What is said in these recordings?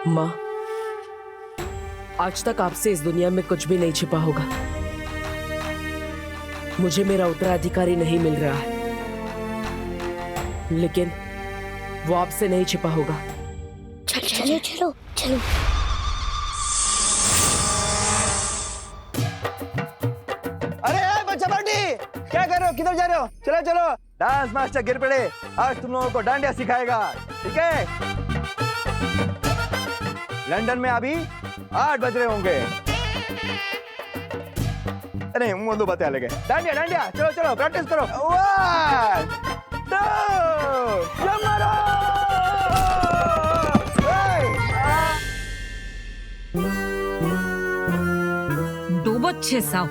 माँ, आज तक आपसे इस दुनिया में कुछ भी नहीं छिपा होगा। मुझे मेरा उत्तराधिकारी नहीं मिल रहा है, लेकिन वो आपसे नहीं छिपा होगा। चलो चलो चलो। अरे बच्चा पार्टी, क्या कर रहे हो? किधर जा रहे हो? चलो चलो, डांस मास्टर गिर पड़े, आज तुम लोगों को डांडिया सिखाएगा, ठीक है? लंदन में अभी 8 बज रहे होंगे। अरे मुंह बता लगे। डांडिया डांडिया, चलो चलो प्रैक्टिस करो। 1 2 जमारो। डूबो 600।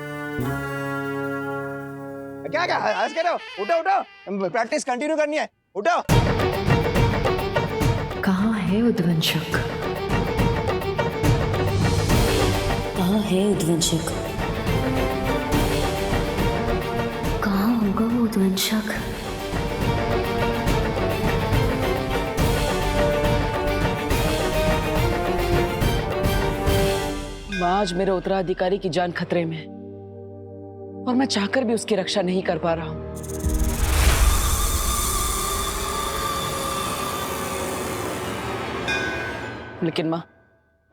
क्या क्या हंस कर रहे हो? उठो उठो, प्रैक्टिस कंटिन्यू करनी है, उठो। कहाँ है उद्वंशक? कहाँ है उद्वंशक? कहाँ होगा वो उद्वंशक? आज मेरे उत्तराधिकारी की जान खतरे में है और मैं चाहकर भी उसकी रक्षा नहीं कर पा रहा हूं। लेकिन माँ,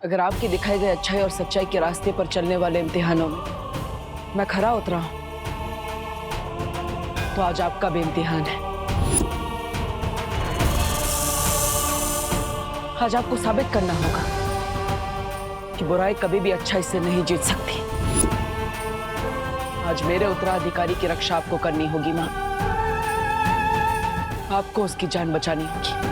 अगर आपके दिखाए गए अच्छाई और सच्चाई के रास्ते पर चलने वाले इम्तिहानों में मैं खरा उतरा हूं, तो आज आपका भी इम्तिहान है। आज आपको साबित करना होगा कि बुराई कभी भी अच्छाई से नहीं जीत सकती। आज मेरे उत्तराधिकारी की रक्षा आपको करनी होगी माँ। आपको उसकी जान बचानी होगी।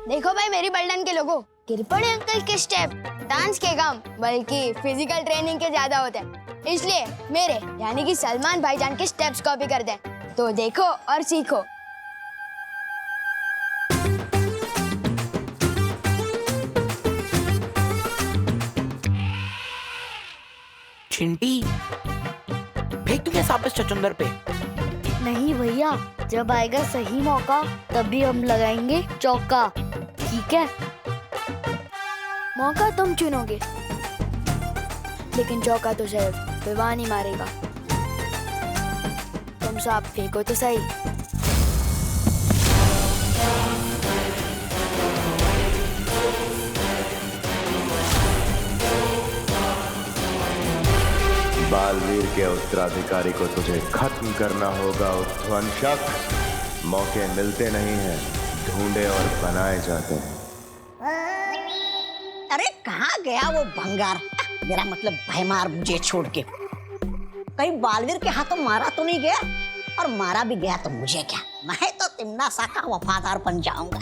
देखो भाई मेरी बल्डन के लोगों, गिर पड़े अंकल के स्टेप डांस के काम बल्कि फिजिकल ट्रेनिंग के ज्यादा होते हैं, इसलिए मेरे यानी कि सलमान भाईजान के स्टेप्स कॉपी कर दे। तो देखो और सीखो। चिंटी, फेंक दूंगा साबिस चचुंदर पे। नहीं भैया, जब आएगा सही मौका तभी हम लगाएंगे चौका, ठीक है? मौका तुम चुनोगे, लेकिन चौका तो सिर्फ विवान ही मारेगा। तुम सब फेंको तो सही। बालवीर के उत्तराधिकारी को तुझे खत्म करना होगा उद्वंशक। मौके मिलते नहीं हैं, ढूंढे और बनाए जाते हैं। अरे कहाँ गया वो भंगार? मेरा मतलब भयमार मुझे छोड़ के। कहीं बालवीर के हाथों मारा तो नहीं गया? और मारा भी गया तो मुझे क्या, मैं तो तिम्ना सा का वफादार बन जाऊंगा।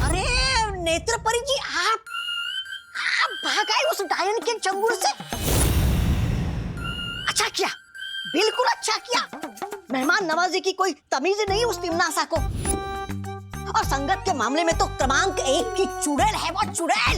अरे नेत्रपरी जी, आप भागाए उस डायन के चंगुल से। अच्छा किया, बिल्कुल अच्छा किया। मेहमान नवाजी की कोई तमीज नहीं उस तिमनासा को। और संगत के मामले में तो क्रमांक 1 की चुड़ैल है वो, चुड़ैल।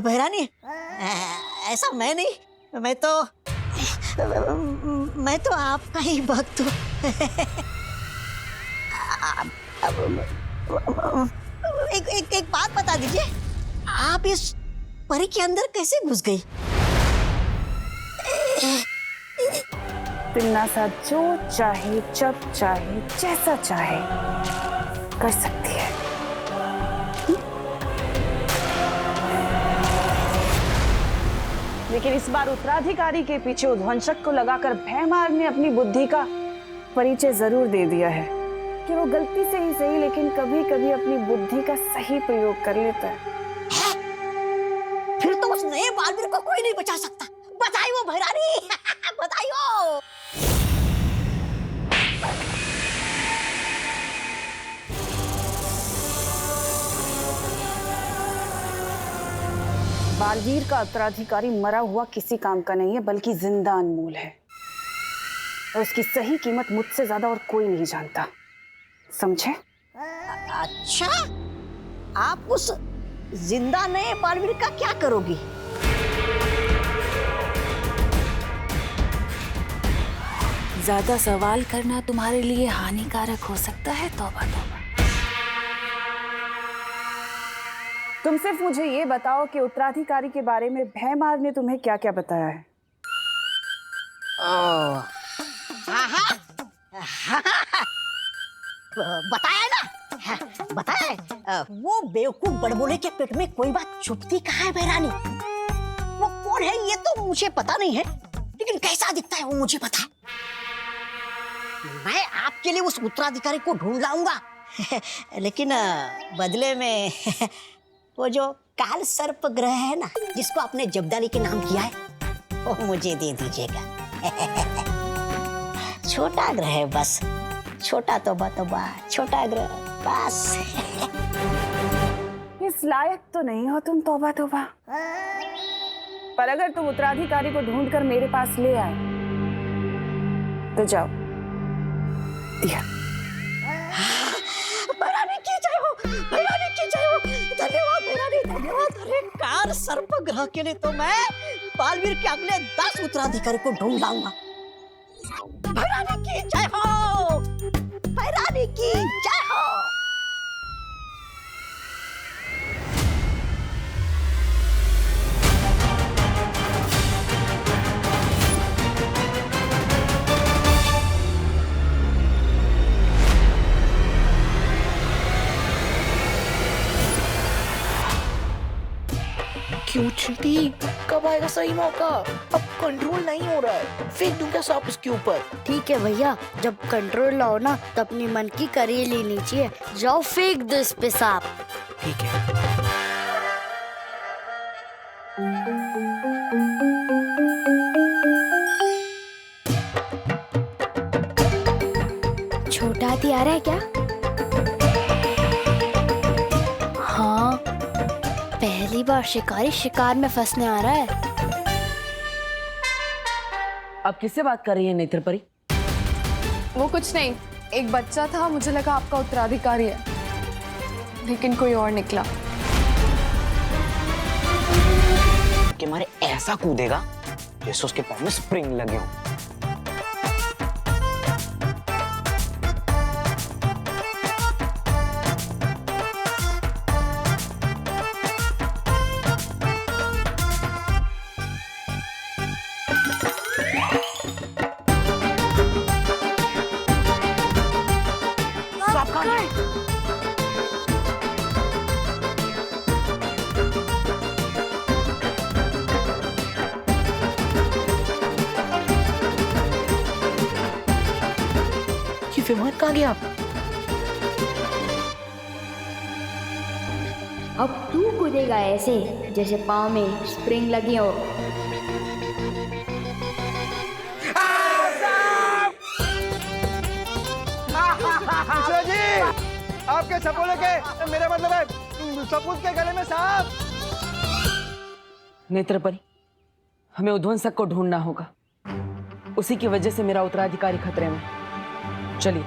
भैरानी, ऐसा मैं नहीं, मैं तो आपका ही भक्त हूँ। एक बात बता दीजिए, आप इस परी के अंदर कैसे घुस गई? तिन्ना सा जो चाहे, जब चाहे, जैसा चाहे कर सकती है। लेकिन इस बार उत्तराधिकारी के पीछे उद्वंशक को लगाकर भैमार ने अपनी बुद्धि का परिचय जरूर दे दिया है कि वो गलती से ही सही, लेकिन कभी कभी अपनी बुद्धि का सही प्रयोग कर लेता है। फिर तो उस नए बालवीर को कोई नहीं बचा सकता। बताइयो भैरानी, बताइयो। बालवीर का उत्तराधिकारी मरा हुआ किसी काम का नहीं है, बल्कि जिंदा अनमोल है, और उसकी सही कीमत मुझसे ज्यादा और कोई नहीं जानता, समझे? अच्छा, आप उस जिंदा नए बालवीर का क्या करोगी? ज्यादा सवाल करना तुम्हारे लिए हानिकारक हो सकता है। तौबा तौबा। तुम सिर्फ मुझे ये बताओ कि उत्तराधिकारी के बारे में भैमार ने तुम्हें क्या क्या बताया है? बताया ना, बताया है। वो बेवकूफ बड़बोले के पेट में कोई बात छुपती कहाँ है भैरानी? वो कौन है ये तो मुझे पता नहीं है, लेकिन कैसा दिखता है वो मुझे पता है। मैं आपके लिए उस उत्तराधिकारी को ढूंढ लाऊंगा, लेकिन बदले में वो जो काल सर्प ग्रह है ना, जिसको आपने जब्दाली के नाम किया है, वो मुझे दे दीजिएगा। छोटा ग्रह है बस, छोटा तौबा तौबा, छोटा ग्रह बस। इस लायक तो नहीं हो तुम, तौबा तौबा। पर अगर तुम उत्तराधिकारी को ढूंढकर मेरे पास ले आए तो जाओ। भैरानी की जय हो, भैरानी की जय हो। धन्यवाद भैरानी, धन्यवाद। अरे कार सर्प ग्रह के लिए तो मैं बालवीर के अगले 10 उत्तराधिकारी को ढूंढ लाऊंगा। भैरानी की जय हो, भैरानी की जय हो। क्यों चिंटी, कब आएगा सही मौका? अब कंट्रोल नहीं हो रहा है, फेंक दूं क्या सांप उसके ऊपर? ठीक है भैया, जब कंट्रोल लाओ ना तो अपनी मन की करी लेनी चाहिए। जाओ फेंक दो इस पे सांप। ठीक है। छोटा हाथी आ रहा है क्या? हाँ, पहली बार शिकारी शिकार में फंसने आ रहा है। अब किससे बात कर रही है नेत्र परी? वो कुछ नहीं, एक बच्चा था, मुझे लगा आपका उत्तराधिकारी है, लेकिन कोई और निकला। कि मारे ऐसा कूदेगा जैसे उसके पैर में स्प्रिंग लगे हो। विमान कहाँ गया? अब तू कूदेगा ऐसे जैसे पाँव में स्प्रिंग लगी हो। जी, आपके सपोले के, मेरा मतलब है सपूत के गले में सांप। नेत्र परी, हमें उद्वंसक को ढूंढना होगा, उसी की वजह से मेरा उत्तराधिकारी खतरे में। चलिए।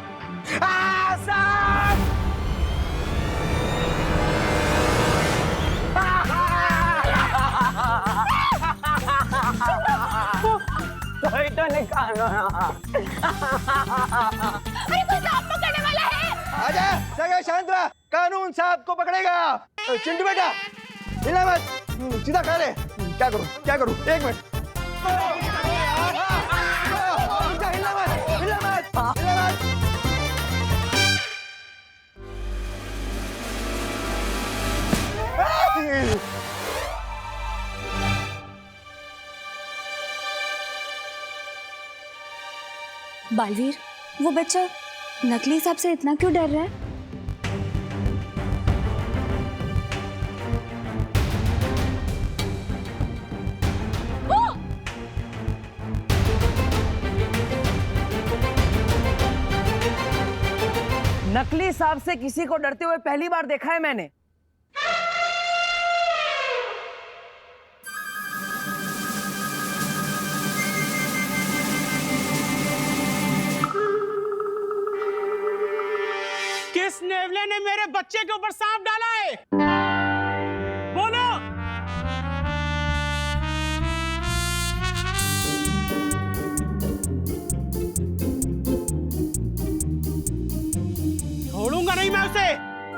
अरे कोई सांप पकड़ने वाला है। आजा सगे शांत रहा, कानून सांप को पकड़ेगा। चिंटू बेटा हिला मत, सीधा खा ले। क्या करूं क्या करूं, एक मिनट। हिला मत हिला मत हिला मत। बालवीर, वो बच्चा नकली सांप से इतना क्यों डर रहा है? नकली सांप से किसी को डरते हुए पहली बार देखा है मैंने। किस नेवले ने मेरे बच्चे के ऊपर सांप डाला है? बोलो। छोड़ूंगा नहीं मैं उसे।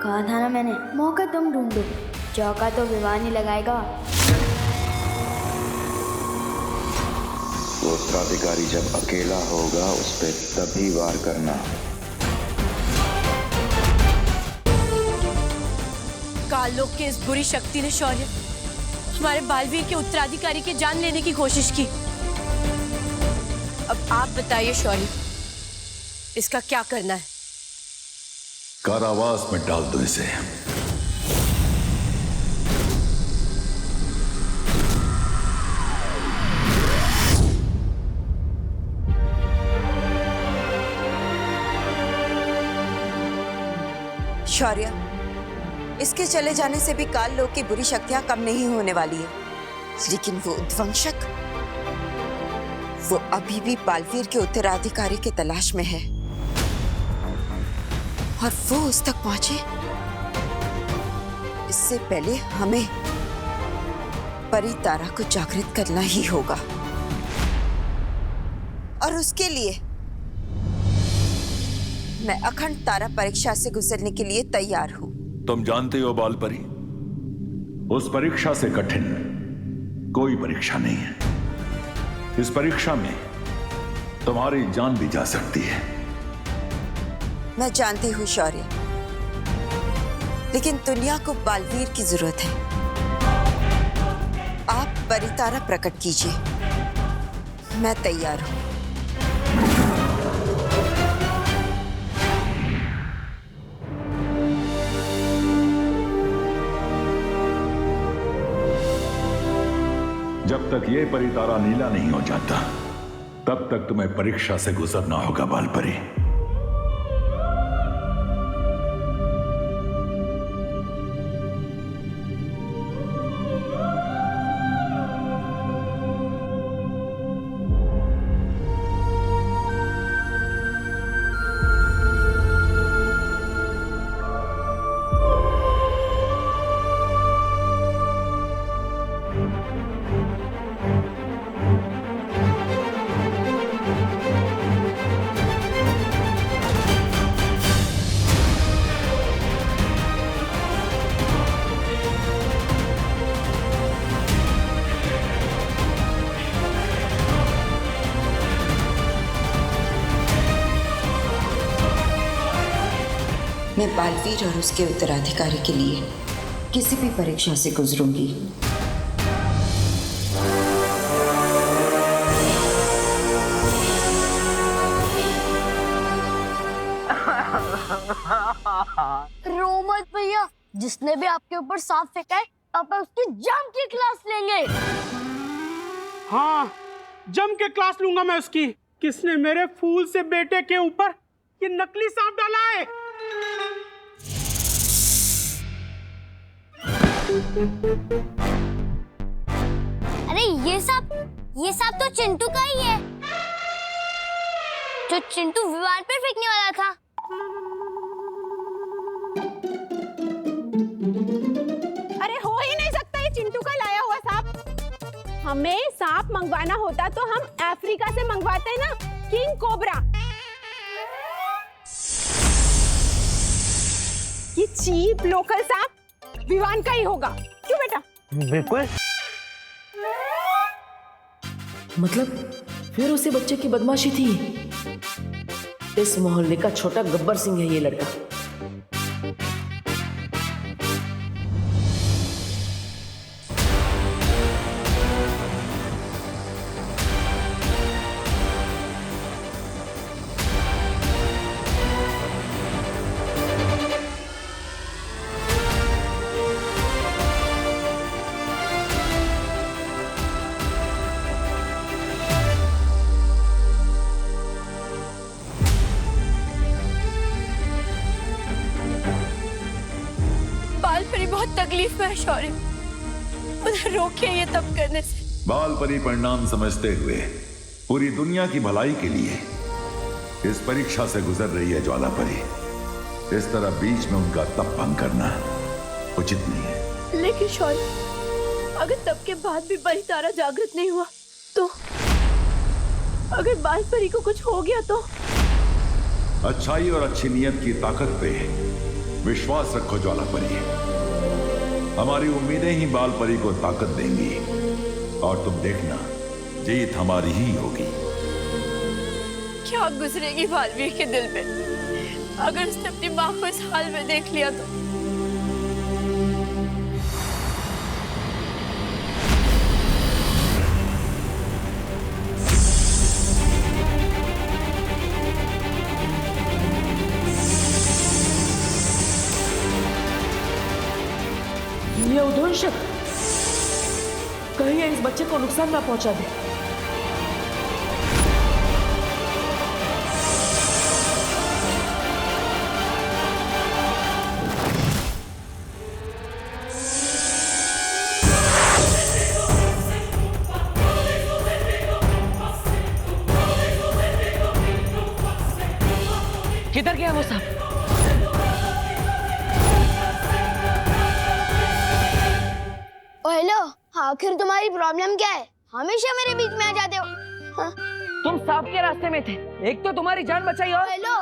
कहा था ना मैंने, मौका तुम ढूंढो, चौका तो विवाह नहीं लगाएगा। वो उत्तराधिकारी जब अकेला होगा उस पे तभी वार करना। काललोक के इस बुरी शक्ति ने शौर्य हमारे बालवीर के उत्तराधिकारी की जान लेने की कोशिश की। अब आप बताइए शौर्य, इसका क्या करना है? कारावास में डाल दो इसे। शौर्य, इसके चले जाने से भी काल लोक की बुरी शक्तियां कम नहीं होने वाली है, लेकिन वो उद्वंशक, वो अभी भी बालवीर के उत्तराधिकारी की तलाश में है और वो उस तक पहुंचे इससे पहले हमें परितारा को जागृत करना ही होगा। और उसके लिए मैं अखंड तारा परीक्षा से गुजरने के लिए तैयार हूं। तुम जानते हो बालपरी, उस परीक्षा से कठिन कोई परीक्षा नहीं है। इस परीक्षा में तुम्हारी जान भी जा सकती है। मैं जानती हूँ शौर्य, लेकिन दुनिया को बालवीर की जरूरत है। आप परितारा प्रकट कीजिए, मैं तैयार हूं। जब तक ये परितारा नीला नहीं हो जाता तब तक तुम्हें परीक्षा से गुजरना होगा बालपरी। मैं बालवीर और उसके उत्तराधिकारी के लिए किसी भी परीक्षा से गुजरूंगी। रो मत भैया, जिसने भी आपके ऊपर सांप फेंका है आप उसकी जम की क्लास लेंगे। हाँ, जम के क्लास लूंगा मैं उसकी। किसने मेरे फूल से बेटे के ऊपर ये नकली सांप डाला है? अरे ये सांप तो चिंटू का ही है, जो चिंटू विमान पर फेंकने वाला था। अरे हो ही नहीं सकता ये चिंटू का लाया हुआ सांप। हमें सांप मंगवाना होता तो हम अफ्रीका से मंगवाते ना, किंग कोबरा। ये चीप लोकल सांप विवान का ही होगा, क्यों बेटा? बिल्कुल। मतलब फिर उसी बच्चे की बदमाशी थी। इस मोहल्ले का छोटा गब्बर सिंह है ये लड़का। बहुत तकलीफ में है शौर्य, उन्हें रोकिए ये तब करने से। बाल परी परिणाम समझते हुए पूरी दुनिया की भलाई के लिए इस परीक्षा से गुजर रही है ज्वाला परी। इस तरह बीच में उनका तप भंग करना उचित नहीं है। लेकिन शौर्य, अगर तब के बाद भी परी तारा जागृत नहीं हुआ तो, अगर बाल परी को कुछ हो गया तो? अच्छाई और अच्छी नियत की ताकत पे विश्वास रखो ज्वाला परी। हमारी उम्मीदें ही बाल परी को ताकत देंगी और तुम देखना जीत हमारी ही होगी। क्या गुजरेगी बालवीर के दिल में अगर उसने अपनी माँ को इस हाल में देख लिया तो? ये उद्वंशक कहीं इस बच्चे को नुकसान ना पहुंचा दे। किधर गया वो सब? हेलो, आखिर तुम्हारी प्रॉब्लम क्या है? हमेशा मेरे बीच में आ जाते हो। हाँ? तुम सांप के रास्ते में थे, एक तो तुम्हारी जान बचाई और हेलो,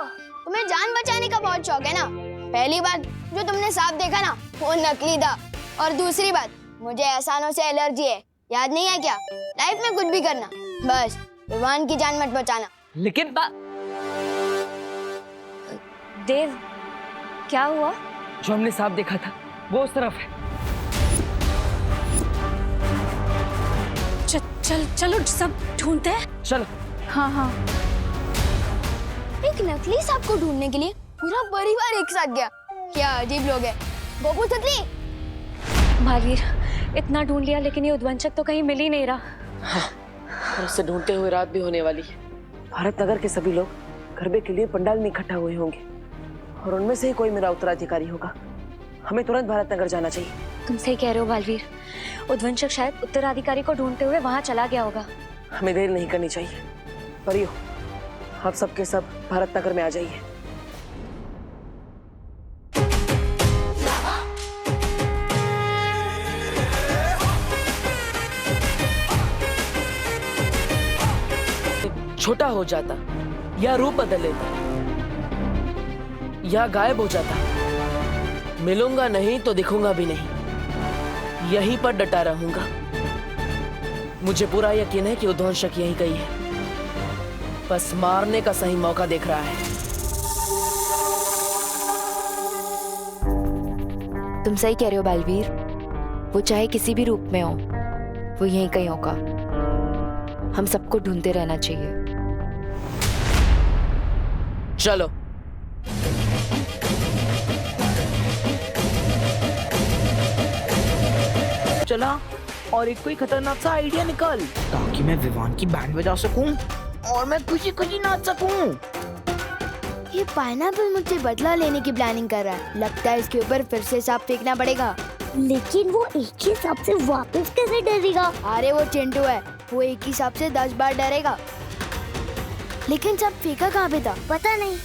तुम्हें जान बचाने का बहुत शौक है ना। पहली बात जो तुमने सांप देखा ना, वो नकली था, और दूसरी बात मुझे एहसानों से एलर्जी है, याद नहीं है क्या? लाइफ में कुछ भी करना, बस विवान की जान मत बचाना। लेकिन देव, क्या हुआ? जो हमने सांप देखा था वो उस तरफ है। चलो सब ढूंढते हैं। चलो। हाँ हाँ। एक नकली सांप को ढूंढने के लिए पूरा परिवार एक साथ गया। क्या अजीब लोग हैं। गोपू तितली। बालवीर, इतना ढूंढ लिया लेकिन ये उद्वंशक तो कहीं मिल ही नहीं रहा। हाँ, और उससे ढूंढते हुए रात भी होने वाली है। भारत नगर के सभी लोग गरबे के लिए पंडाल में इकट्ठा हुए होंगे और उनमें से ही कोई मेरा उत्तराधिकारी होगा। हमें तुरंत भारत नगर जाना चाहिए। तुम सही कह रहे हो बालवीर, उद्वंशक शायद उत्तराधिकारी को ढूंढते हुए वहां चला गया होगा। हमें देर नहीं करनी चाहिए। परियो, आप सबके सब भारत नगर में आ जाइए। छोटा हो जाता या रूप बदल लेता या गायब हो जाता, मिलूंगा नहीं तो दिखूंगा भी नहीं, यहीं पर डटा रहूंगा। मुझे पूरा यकीन है कि उद्वंशक यहीं गई है, बस मारने का सही मौका देख रहा है। तुम सही कह रहे हो बालवीर, वो चाहे किसी भी रूप में हो, वो यहीं कहीं होगा। हम सबको ढूंढते रहना चाहिए। चलो। चला और एक कोई खतरनाक सा आइडिया निकाल ताकि मैं विवान की बैंड बजा सकूं और मैं खुशी खुशी नाच सकूं। ये पाइनएप्पल मुझसे बदला लेने की प्लानिंग कर रहा है। लगता है इसके ऊपर फिर से सांप फेंकना पड़ेगा। लेकिन वो एक ही सांप से वापस कैसे डरेगा? अरे वो चिंटू है, वो एक ही सांप से 10 बार डरेगा। लेकिन सांप फेंका कहाँ पे था? पता नहीं,